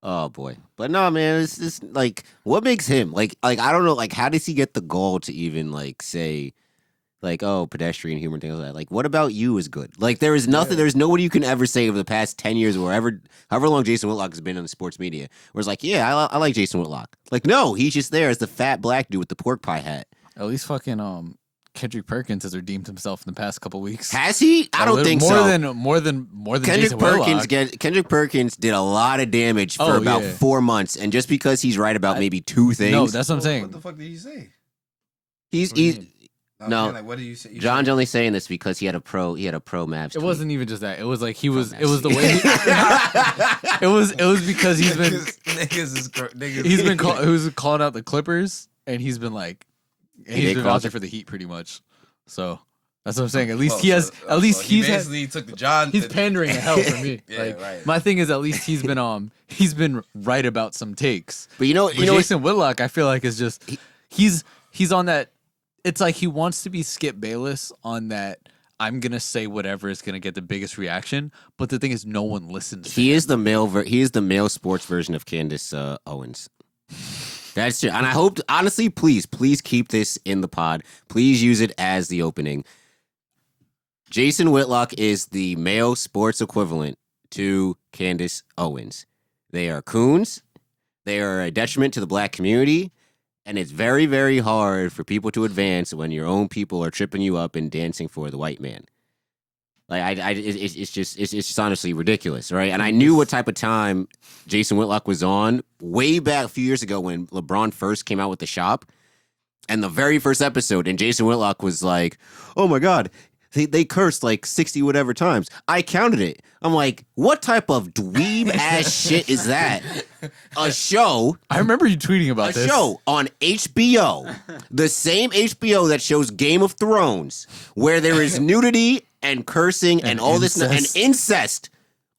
Oh boy, but no, man, it's just like what makes him like I don't know, like how does he get the gall to even like say like oh pedestrian humor and things like that? Like what about you is good? Like there is nothing, there's nobody you can ever say over the past 10 years or however long Jason Whitlock has been in the sports media, where it's like yeah I like Jason Whitlock. Like no, he's just there as the fat black dude with the pork pie hat. At least fucking Kendrick Perkins has redeemed himself in the past couple weeks. Has he? I don't think more so. More than Kendrick Jason Whitlock. Kendrick Perkins did a lot of damage for about 4 months, and just because he's right about maybe two things. No, that's what I'm saying. What the fuck did he say? He's no. Like, what did you say? John's only saying this because he had a pro Mavs. It wasn't even just that. It was like he was. It was the way. It was because he's been he's been calling out the Clippers, and he's been like he's been vouching for the Heat pretty much. So that's what I'm saying. At least he has. At least he he's basically took the John. He's pandering to hell for me. Yeah, like, right. My thing is, at least he's been right about some takes. But you know, Jason Whitlock, I feel like is just he's on that. It's like he wants to be Skip Bayless on that. I'm gonna say whatever is gonna get the biggest reaction. But the thing is, no one listens. He is the male. He is the male sports version of Candace Owens. That's true. And I hope, honestly, please keep this in the pod. Please use it as the opening. Jason Whitlock is the male sports equivalent to Candace Owens. They are coons. They are a detriment to the black community. And it's very, very hard for people to advance when your own people are tripping you up and dancing for the white man. Like it's just honestly ridiculous, right? And I knew what type of time Jason Whitlock was on way back a few years ago when LeBron first came out with The Shop, and the very first episode, and Jason Whitlock was like, "Oh my God, they cursed like 60 whatever times. I counted it." I'm like, "What type of dweeb ass shit is that?" A show. I remember you tweeting about this. A show on HBO, the same HBO that shows Game of Thrones, where there is nudity and cursing and all this and incest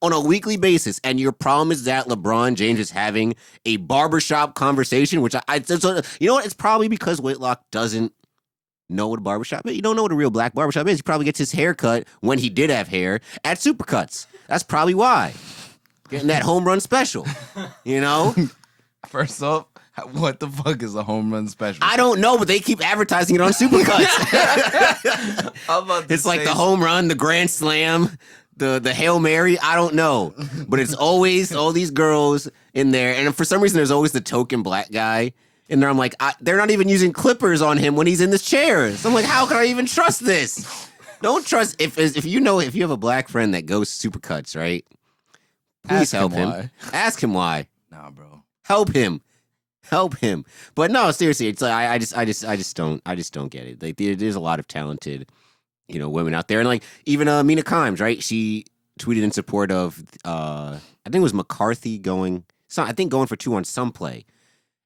on a weekly basis. And your problem is that LeBron James is having a barbershop conversation, which you know what? It's probably because Whitlock doesn't know what a barbershop is. You don't know what a real black barbershop is. He probably gets his hair cut when he did have hair at Supercuts. That's probably why. Getting that home run special, you know? First off, what the fuck is a home run special? I don't know, but they keep advertising it on Supercuts. It's like the home run, the grand slam, the Hail Mary. I don't know. But it's always all these girls in there. And for some reason, there's always the token black guy in there. I'm like, they're not even using clippers on him when he's in this chair. So I'm like, how can I even trust this? Don't trust. If you have a black friend that goes Supercuts, right? Please help him. Ask him why. Nah, bro. Help him. But no, seriously, it's like I just don't get it. Like there's a lot of talented, women out there, and like even Mina Kimes, right? She tweeted in support of I think it was McCarthy going for 2 on some play,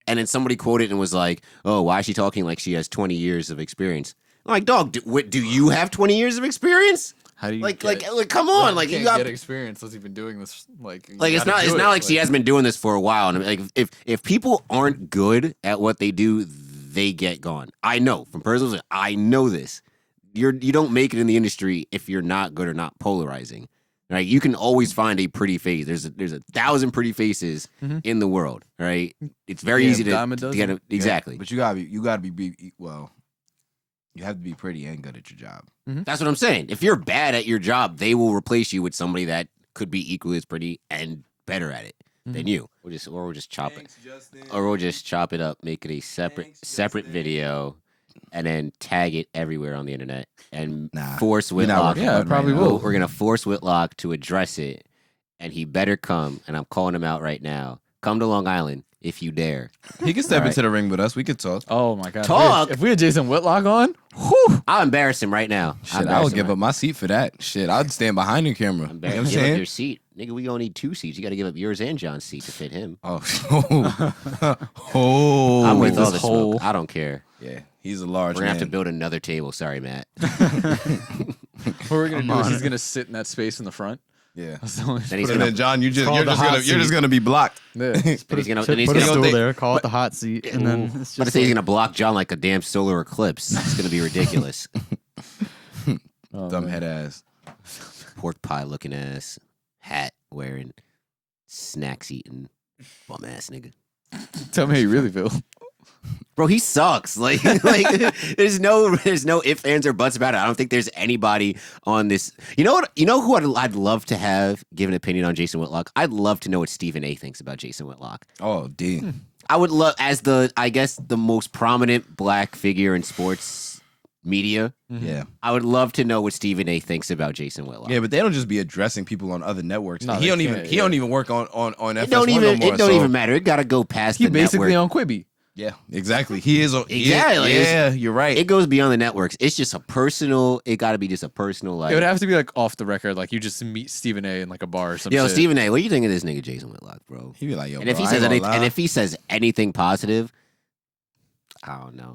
and then somebody quoted and was like, "Oh, why is she talking like she has 20 years of experience?" I'm like, dog, do you have 20 years of experience? How do you like come on, like you got get experience unless you've been doing this it's not like she hasn't been doing this for a while. And like if people aren't good at what they do, they get gone. I know from personal, I know this. You don't make it in the industry if you're not good or not polarizing. Right? You can always find a pretty face. There's 1,000 pretty faces in the world. Right? It's very easy to get it exactly. Yeah, but you gotta be well. You have to be pretty and good at your job. Mm-hmm. That's what I'm saying. If you're bad at your job, they will replace you with somebody that could be equally as pretty and better at it than you. We'll just chop it up, make it a separate video, and then tag it everywhere on the internet and force Whitlock. Yeah, probably will. We're gonna force Whitlock to address it, and he better come. And I'm calling him out right now. Come to Long Island. If you dare. He can step into the ring with us. We could talk. Oh, my God. Talk? If we had Jason Whitlock on, whew. I'll embarrass him right now. Shit, I would give up my seat for that. Shit, I'd stand behind the camera. You know what I'm saying? Give up your seat. Nigga, we gonna need 2 seats. You gotta give up yours and John's seat to fit him. Oh. I'm with all this smoke. I don't care. Yeah, he's a large We're gonna man. have to build another table. Sorry, Matt. What we're going to do is he's going to sit in that space in the front. Yeah. Then John, you're just gonna be blocked. Yeah. Put a stool there, call it the hot seat, and then it's just. He's gonna block John like a damn solar eclipse. It's gonna be ridiculous. Dumb head ass, pork pie looking ass, hat wearing, snacks eating. Bum ass nigga. Tell me how you really feel. Bro, he sucks. Like there's no ifs, ands, or buts about it. I don't think there's anybody on this. You know what? You know who I'd love to have give an opinion on Jason Whitlock? I'd love to know what Stephen A. thinks about Jason Whitlock. Oh, D. I would love, as I guess the most prominent black figure in sports media. Yeah. I would love to know what Stephen A. thinks about Jason Whitlock. Yeah, but they don't just be addressing people on other networks. No, he don't even work on FS1 no more. It don't even matter. It gotta go past He the basically network. on Quibi. Yeah, exactly. He is. Exactly. Yeah, you're right. It goes beyond the networks. It's just a personal. It got to be just a personal. Like It would have to be like off the record, like you just meet Stephen A. in like a bar or something. yo, Stephen A. What do you think of this nigga Jason Whitlock, bro? He be like, yo, And if bro, he I says ain't gonna lie. anything positive, I don't know.